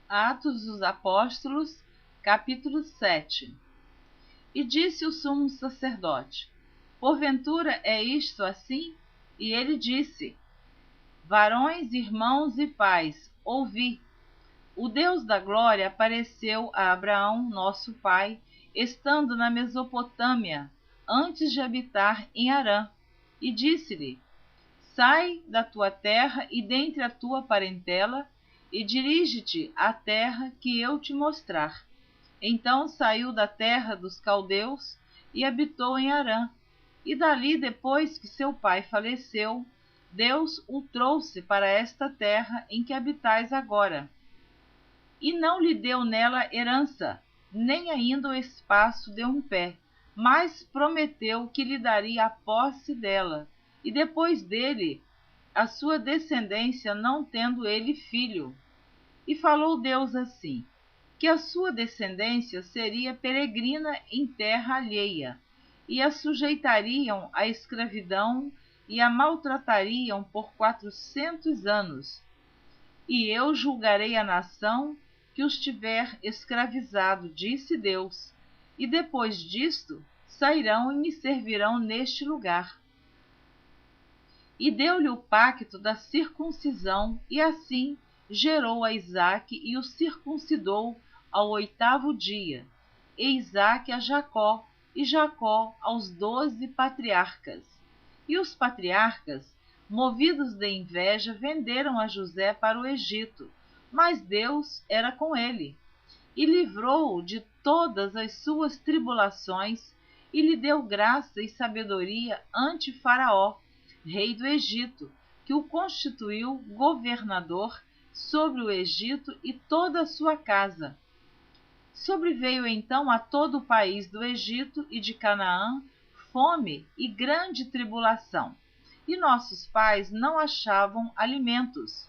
Atos dos Apóstolos, capítulo 7. E disse o sumo sacerdote: Porventura é isto assim? E ele disse: Varões, irmãos e pais, ouvi. O Deus da glória apareceu a Abraão, nosso pai, estando na Mesopotâmia, antes de habitar em Harã, e disse-lhe: Sai da tua terra e dentre a tua parentela, e dirige-te à terra que eu te mostrar. Então saiu da terra dos caldeus e habitou em Harã. E dali, depois que seu pai faleceu, Deus o trouxe para esta terra em que habitais agora. E não lhe deu nela herança, nem ainda o espaço de um pé, mas prometeu que lhe daria a posse dela, e depois dele a sua descendência, não tendo ele filho. E falou Deus assim: que a sua descendência seria peregrina em terra alheia, e a sujeitariam à escravidão e a maltratariam por 400 anos. E eu julgarei a nação que os tiver escravizado, disse Deus, e depois disto sairão e me servirão neste lugar. E deu-lhe o pacto da circuncisão, e assim gerou a Isaque e o circuncidou ao 8º dia, e Isaque a Jacó, e Jacó aos 12 patriarcas. E os patriarcas, movidos de inveja, venderam a José para o Egito, mas Deus era com ele, e livrou-o de todas as suas tribulações, e lhe deu graça e sabedoria ante Faraó, rei do Egito, que o constituiu governador sobre o Egito e toda a sua casa. Sobreveio então a todo o país do Egito e de Canaã fome e grande tribulação, e nossos pais não achavam alimentos.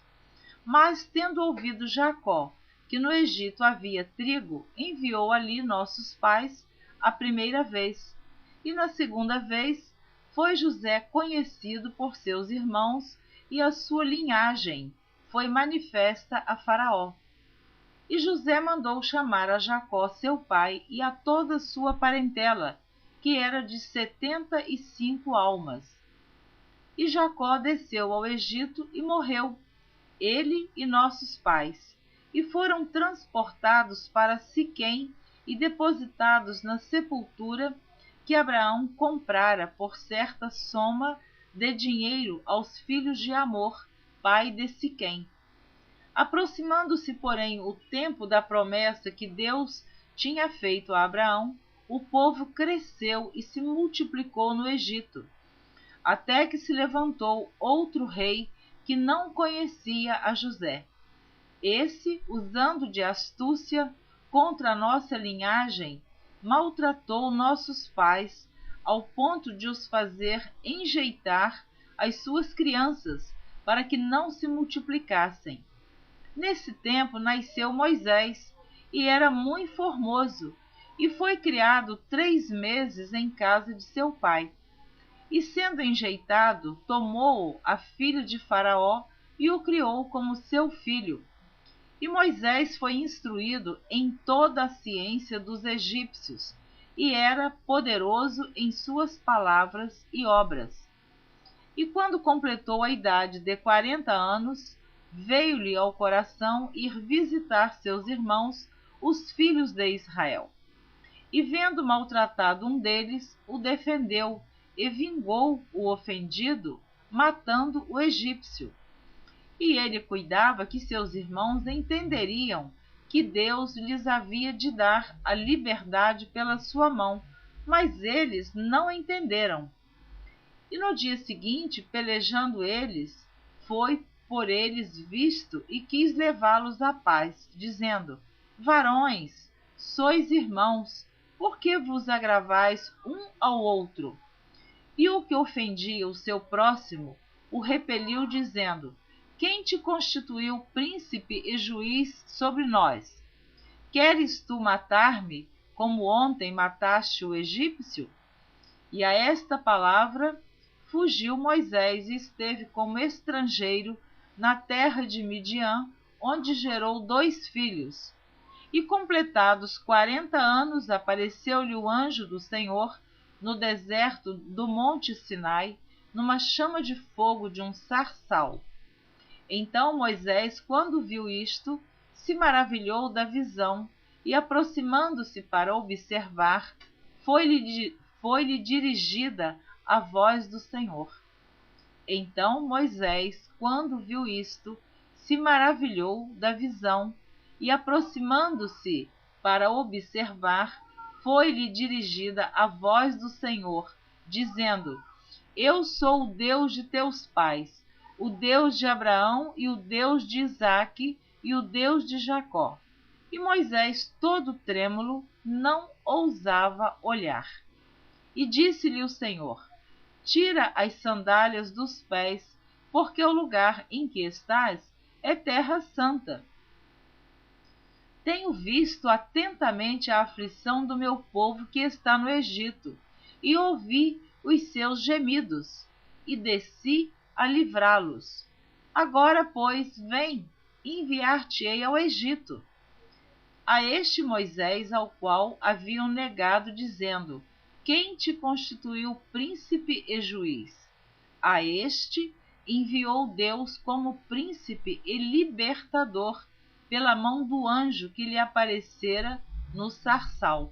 Mas, tendo ouvido Jacó que no Egito havia trigo, enviou ali nossos pais a primeira vez, e na segunda vez foi José conhecido por seus irmãos, e a sua linhagem foi manifesta a Faraó. E José mandou chamar a Jacó seu pai e a toda a sua parentela, que era de 75 almas. E Jacó desceu ao Egito e morreu, ele e nossos pais, e foram transportados para Siquém e depositados na sepultura que Abraão comprara por certa soma de dinheiro aos filhos de Amor, pai de Siquém. Aproximando-se, porém, o tempo da promessa que Deus tinha feito a Abraão, o povo cresceu e se multiplicou no Egito, até que se levantou outro rei que não conhecia a José. Esse, usando de astúcia contra a nossa linhagem, maltratou nossos pais ao ponto de os fazer enjeitar as suas crianças para que não se multiplicassem. Nesse tempo nasceu Moisés, e era muito formoso, e foi criado 3 meses em casa de seu pai. E sendo enjeitado, tomou-o a filha de Faraó e o criou como seu filho. E Moisés foi instruído em toda a ciência dos egípcios, e era poderoso em suas palavras e obras. E quando completou a idade de 40 anos, veio-lhe ao coração ir visitar seus irmãos, os filhos de Israel. E vendo maltratado um deles, o defendeu e vingou o ofendido, matando o egípcio. E ele cuidava que seus irmãos entenderiam que Deus lhes havia de dar a liberdade pela sua mão, mas eles não entenderam. E no dia seguinte, pelejando eles, foi por eles visto e quis levá-los à paz, dizendo: Varões, sois irmãos, por que vos agravais um ao outro? E o que ofendia o seu próximo o repeliu, dizendo: Quem te constituiu príncipe e juiz sobre nós? Queres tu matar-me, como ontem mataste o egípcio? E a esta palavra fugiu Moisés e esteve como estrangeiro na terra de Midian, onde gerou 2 filhos. E completados 40 anos, apareceu-lhe o anjo do Senhor no deserto do monte Sinai, numa chama de fogo de um sarçal. Então Moisés, quando viu isto, se maravilhou da visão e, aproximando-se para observar, foi-lhe dirigida a voz do Senhor. Então Moisés, quando viu isto, se maravilhou da visão e, aproximando-se para observar, foi-lhe dirigida a voz do Senhor, dizendo: Eu sou o Deus de teus pais, o Deus de Abraão e o Deus de Isaque e o Deus de Jacó. E Moisés, todo trêmulo, não ousava olhar. E disse-lhe o Senhor: Tira as sandálias dos pés, porque o lugar em que estás é terra santa. Tenho visto atentamente a aflição do meu povo que está no Egito, e ouvi os seus gemidos, e desci a livrá-los. Agora, pois, vem, enviar-te-ei ao Egito. A este Moisés, ao qual haviam negado, dizendo: Quem te constituiu príncipe e juiz? A este enviou Deus como príncipe e libertador, pela mão do anjo que lhe aparecera no sarçal.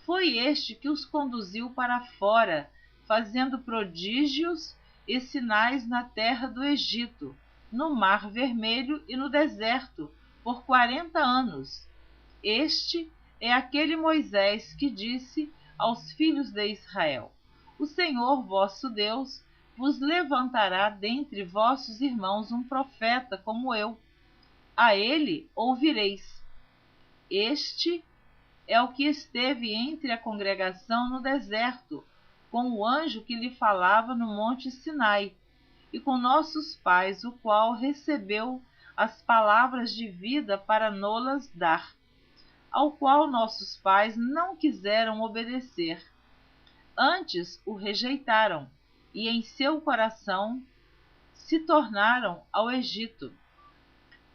Foi este que os conduziu para fora, fazendo prodígios e sinais na terra do Egito, no Mar Vermelho e no deserto, por 40 anos. Este é aquele Moisés que disse aos filhos de Israel: O Senhor vosso Deus vos levantará dentre vossos irmãos um profeta como eu. A ele ouvireis. Este é o que esteve entre a congregação no deserto, com o anjo que lhe falava no monte Sinai, e com nossos pais, o qual recebeu as palavras de vida para nolas dar, ao qual nossos pais não quiseram obedecer. Antes o rejeitaram, e em seu coração se tornaram ao Egito,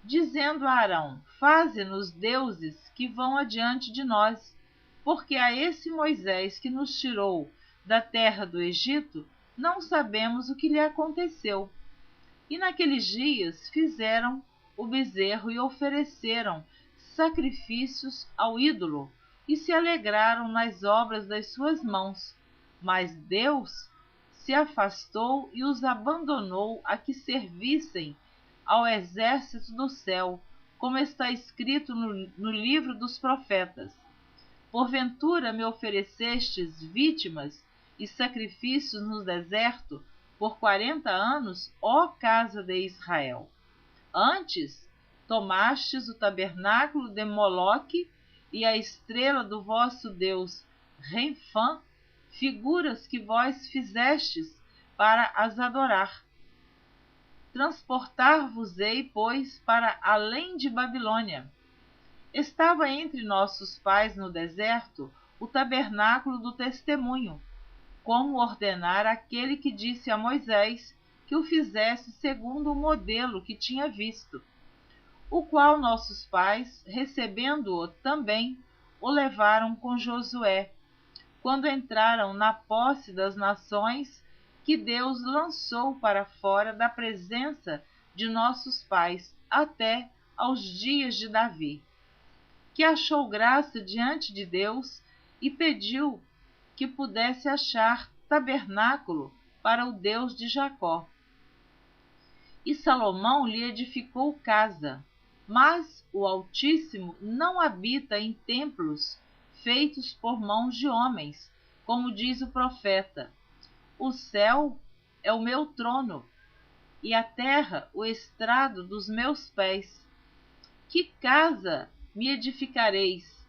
dizendo a Arão: Faze-nos deuses que vão adiante de nós, porque a esse Moisés que nos tirou da terra do Egito, não sabemos o que lhe aconteceu. E naqueles dias fizeram o bezerro e ofereceram sacrifícios ao ídolo, e se alegraram nas obras das suas mãos. Mas Deus se afastou e os abandonou a que servissem ao exército do céu, como está escrito no livro dos profetas. Porventura me oferecestes vítimas e sacrifícios no deserto por 40 anos, ó casa de Israel. Antes tomastes o tabernáculo de Moloque e a estrela do vosso Deus Renfã, figuras que vós fizestes para as adorar. Transportar-vos-ei, pois, para além de Babilônia. Estava entre nossos pais no deserto o tabernáculo do testemunho, como ordenara aquele que disse a Moisés que o fizesse segundo o modelo que tinha visto, o qual nossos pais, recebendo-o também, o levaram com Josué, quando entraram na posse das nações que Deus lançou para fora da presença de nossos pais, até aos dias de Davi, que achou graça diante de Deus e pediu que pudesse achar tabernáculo para o Deus de Jacó. E Salomão lhe edificou casa, mas o Altíssimo não habita em templos feitos por mãos de homens, como diz o profeta: O céu é o meu trono, e a terra o estrado dos meus pés. Que casa me edificareis,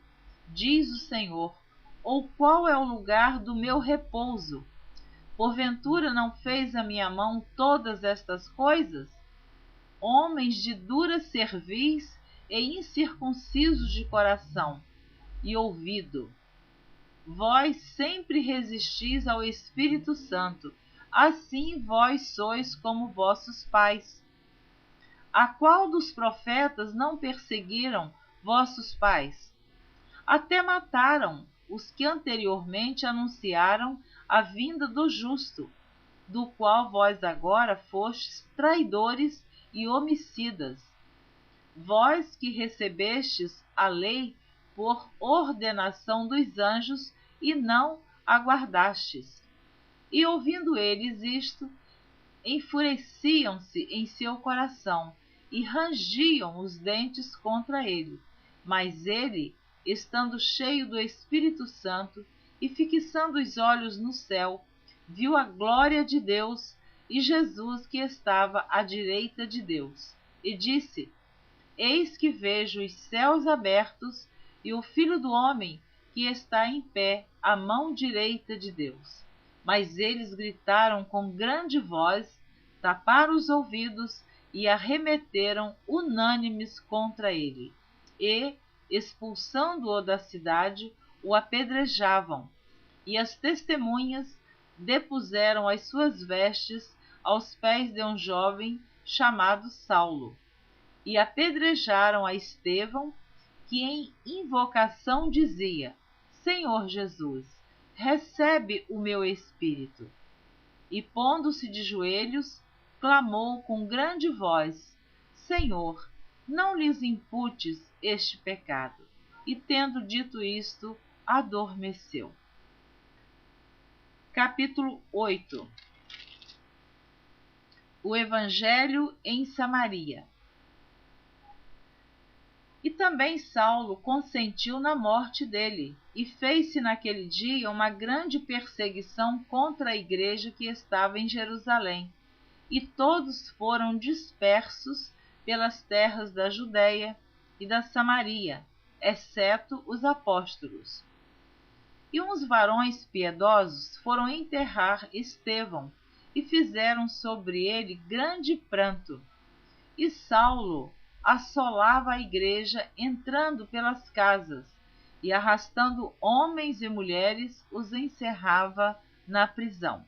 diz o Senhor, ou qual é o lugar do meu repouso? Porventura não fez a minha mão todas estas coisas? Homens de dura cerviz e incircuncisos de coração e ouvido, vós sempre resistis ao Espírito Santo, assim vós sois como vossos pais. A qual dos profetas não perseguiram vossos pais? Até mataram os que anteriormente anunciaram a vinda do justo, do qual vós agora fostes traidores e homicidas. Vós que recebestes a lei por ordenação dos anjos e não aguardastes. E ouvindo eles isto, enfureciam-se em seu coração e rangiam os dentes contra ele. Mas ele, estando cheio do Espírito Santo e fixando os olhos no céu, viu a glória de Deus e Jesus que estava à direita de Deus, e disse: Eis que vejo os céus abertos e o Filho do Homem que está em pé à mão direita de Deus. Mas eles gritaram com grande voz, taparam os ouvidos e arremeteram unânimes contra ele. E, expulsando-o da cidade, o apedrejavam. E as testemunhas depuseram as suas vestes aos pés de um jovem chamado Saulo. E apedrejaram a Estevão, que em invocação dizia: Senhor Jesus, recebe o meu espírito. E pondo-se de joelhos, clamou com grande voz: Senhor, não lhes imputes este pecado. E tendo dito isto, adormeceu. Capítulo 8. O Evangelho em Samaria. E também Saulo consentiu na morte dele, e fez-se naquele dia uma grande perseguição contra a igreja que estava em Jerusalém, e todos foram dispersos pelas terras da Judéia e da Samaria, exceto os apóstolos. E uns varões piedosos foram enterrar Estevão, e fizeram sobre ele grande pranto. E Saulo assolava a igreja, entrando pelas casas, e arrastando homens e mulheres, os encerrava na prisão.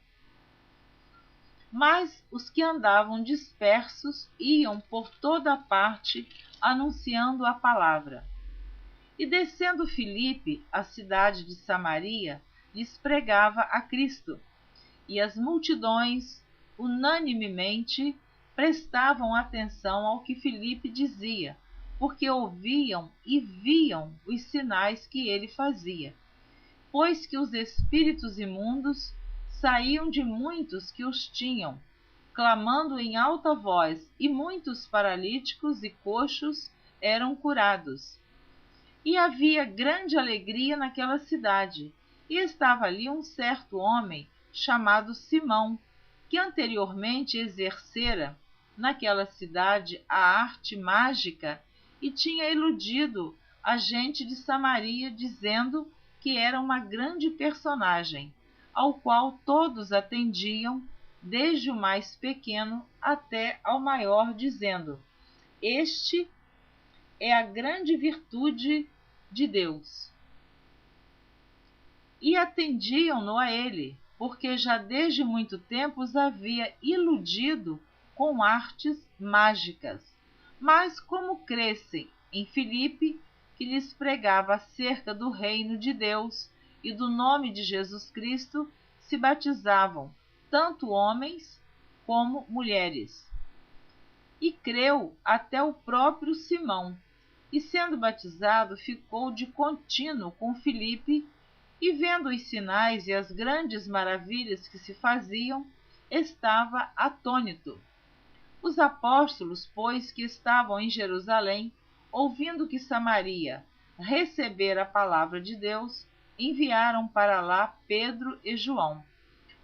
Mas os que andavam dispersos iam por toda a parte, anunciando a palavra. E descendo Filipe, a cidade de Samaria, lhes pregava a Cristo. E as multidões, unanimemente, prestavam atenção ao que Filipe dizia, porque ouviam e viam os sinais que ele fazia. Pois que os espíritos imundos saíam de muitos que os tinham, clamando em alta voz, e muitos paralíticos e coxos eram curados. E havia grande alegria naquela cidade, e estava ali um certo homem chamado Simão, que anteriormente exercera naquela cidade a arte mágica e tinha iludido a gente de Samaria, dizendo que era uma grande personagem, ao qual todos atendiam, desde o mais pequeno até ao maior, dizendo: Este é a grande virtude de Deus. E atendiam-no a ele, porque já desde muito tempo os havia iludido com artes mágicas. Mas como crescem em Filipe, que lhes pregava acerca do reino de Deus e do nome de Jesus Cristo, se batizavam tanto homens como mulheres. E creu até o próprio Simão, e sendo batizado ficou de contínuo com Filipe, e vendo os sinais e as grandes maravilhas que se faziam, estava atônito. Os apóstolos, pois, que estavam em Jerusalém, ouvindo que Samaria recebera a palavra de Deus, enviaram para lá Pedro e João,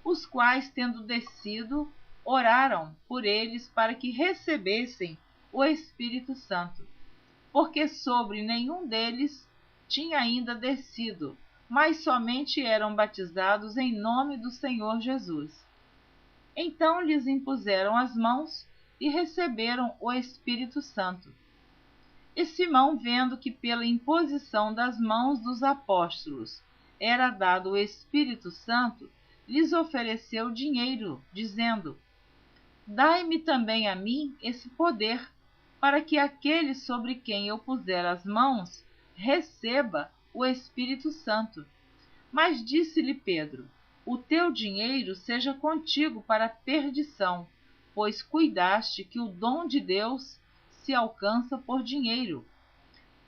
os quais, tendo descido, oraram por eles para que recebessem o Espírito Santo, porque sobre nenhum deles tinha ainda descido, mas somente eram batizados em nome do Senhor Jesus. Então lhes impuseram as mãos e receberam o Espírito Santo. E Simão, vendo que pela imposição das mãos dos apóstolos era dado o Espírito Santo, lhes ofereceu dinheiro, dizendo: Dai-me também a mim esse poder, para que aquele sobre quem eu puser as mãos receba o Espírito Santo. Mas disse-lhe Pedro: o teu dinheiro seja contigo para a perdição, pois cuidaste que o dom de Deus se alcança por dinheiro.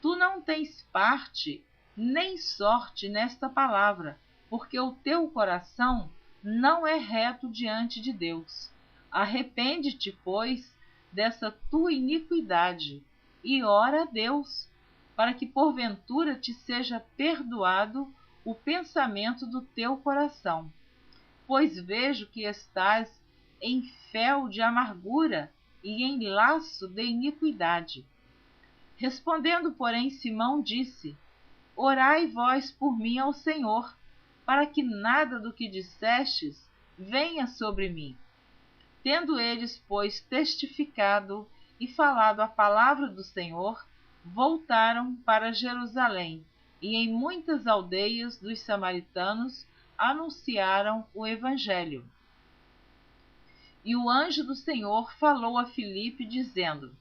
Tu não tens parte nem sorte nesta palavra, porque o teu coração não é reto diante de Deus. Arrepende-te, pois, dessa tua iniquidade, e ora a Deus, para que porventura te seja perdoado o pensamento do teu coração. Pois vejo que estás em fel de amargura e em laço de iniquidade. Respondendo, porém, Simão disse: orai vós por mim ao Senhor, para que nada do que dissestes venha sobre mim. Tendo eles, pois, testificado e falado a palavra do Senhor, voltaram para Jerusalém, e em muitas aldeias dos samaritanos anunciaram o Evangelho. E o anjo do Senhor falou a Filipe, dizendo: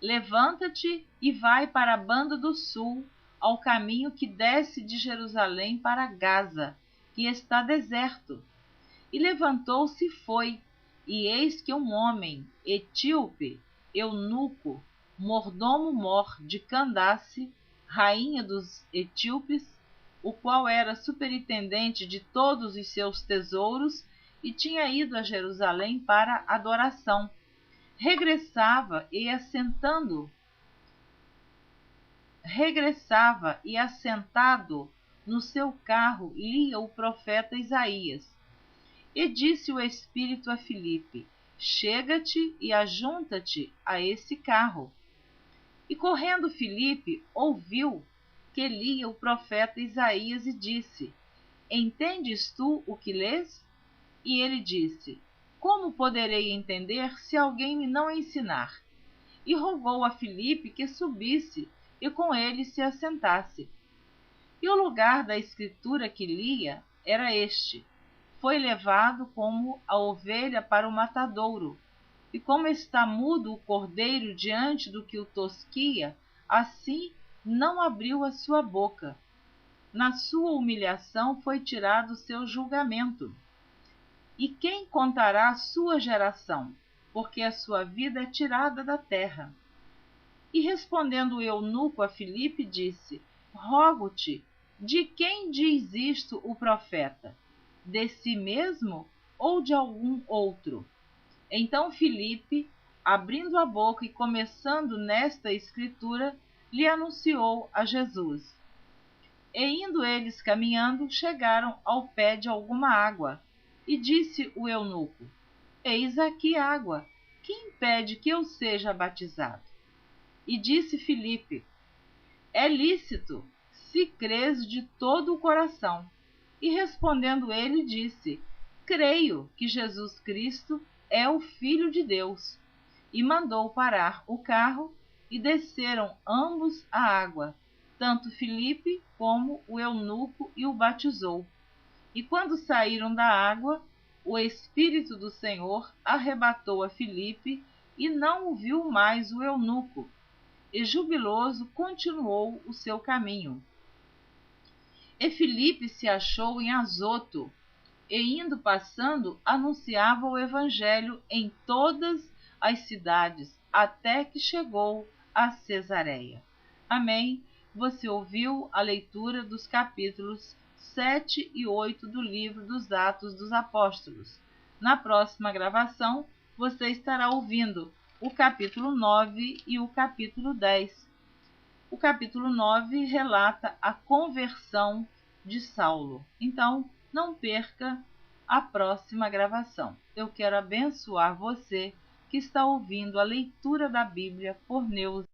levanta-te e vai para a banda do sul, ao caminho que desce de Jerusalém para Gaza, que está deserto. E levantou-se e foi, e eis que um homem, etíope, eunuco, mordomo-mor de Candace, rainha dos etíopes, o qual era superintendente de todos os seus tesouros e tinha ido a Jerusalém para adoração, regressava e assentado no seu carro lia o profeta Isaías. E disse o Espírito a Filipe: chega-te e ajunta-te a esse carro. E correndo Filipe ouviu que lia o profeta Isaías e disse: entendes tu o que lês? E ele disse: como poderei entender se alguém me não ensinar? E rogou a Filipe que subisse e com ele se assentasse. E o lugar da escritura que lia era este: foi levado como a ovelha para o matadouro, e como está mudo o cordeiro diante do que o tosquia, assim não abriu a sua boca. Na sua humilhação foi tirado o seu julgamento. E quem contará a sua geração? Porque a sua vida é tirada da terra. E respondendo o eunuco a Filipe, disse: rogo-te, de quem diz isto o profeta? De si mesmo ou de algum outro? Então Filipe, abrindo a boca e começando nesta escritura, lhe anunciou a Jesus. E indo eles caminhando, chegaram ao pé de alguma água. E disse o eunuco: eis aqui água, que impede que eu seja batizado? E disse Filipe: é lícito, se crês de todo o coração. E respondendo ele, disse: creio que Jesus Cristo é o Filho de Deus. E mandou parar o carro, e desceram ambos à água, tanto Filipe como o eunuco, e o batizou. E quando saíram da água, o Espírito do Senhor arrebatou a Filipe, e não o viu mais o eunuco, e jubiloso continuou o seu caminho. E Filipe se achou em Azoto, e indo passando, anunciava o Evangelho em todas as cidades, até que chegou a Cesareia. Amém? Você ouviu a leitura dos capítulos 7 e 8 do livro dos Atos dos Apóstolos. Na próxima gravação, você estará ouvindo o capítulo 9 e o capítulo 10. O capítulo 9 relata a conversão de Saulo. Então, não perca a próxima gravação. Eu quero abençoar você que está ouvindo a leitura da Bíblia por Neuza.